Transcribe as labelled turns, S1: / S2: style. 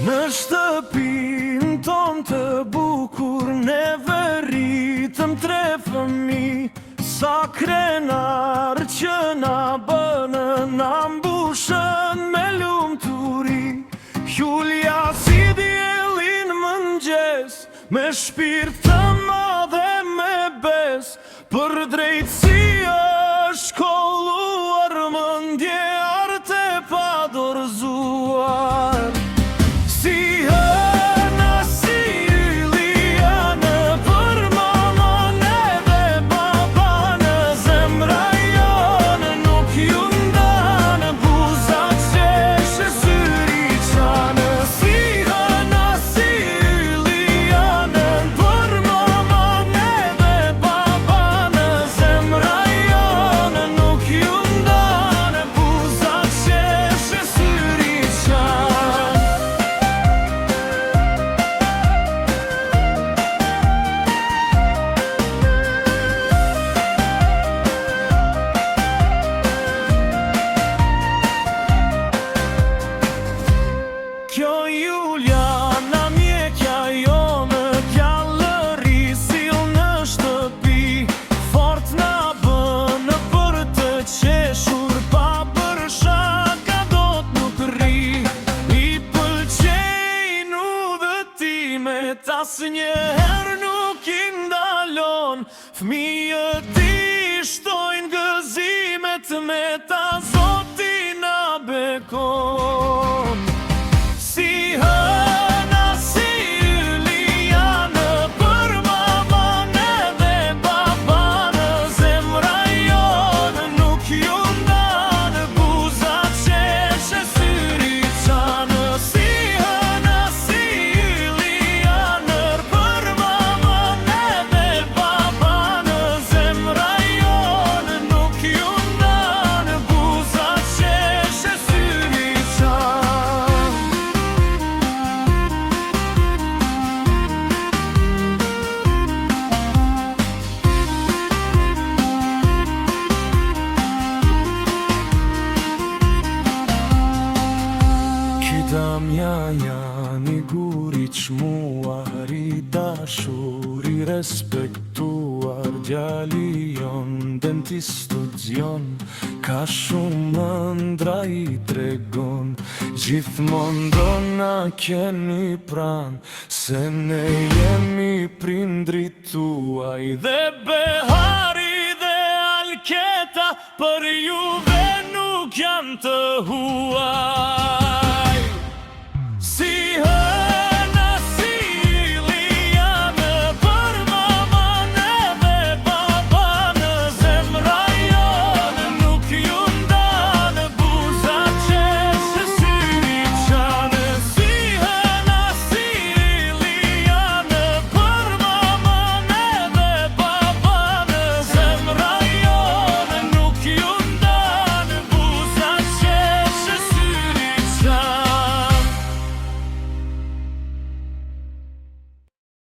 S1: Në shtëpinë tonë të bukur neve rritëm 3 fëmijë, sa krenar që na bënë, na mbushën me lumturi. Julja si diellin mëngjes, me shpirt të madh e me bes, për drejtësi është kolluar mendje arte pa dorëzuar. Si hëna, si ylianë, për mamën edhe babanë, zemra jonë nuk ju ndanë, buzat qeshë, syri qanë. Si hëna, si ylianë, për mamën edhe babanë, zemra jonë nuk ju ndanë, buzat qeshë, syri qanë. Kjo Juliana mjekja jonë, pjallëri sill në shtëpi, fort na bënë për të qeshur, pa për shaka dot nuk rri. I pëlqejnë udhëtimet, asnjëherë nuk i ndalon, fëmijët i shtojnë gëzimet, me ta Zoti na bekon. Si hëna, si ylianë, për mamën edhe babanë, zemra jonë nuk ju ndanë, buzat qeshë, syri qanë. Si hëna, si ylianë, për mamën edhe babanë, zemra jonë nuk ju ndanë, buzat qeshë, syri qanë. Kidamja janë i guri qmuar, i dashur, i respektuar, djali jon dentist studion, ka shumë ëndra i tregon, gjithmonë do na keni pran, se ne jemi prindrit tuaj, dhe behari dhe alketa për juve nuk janë të huaj.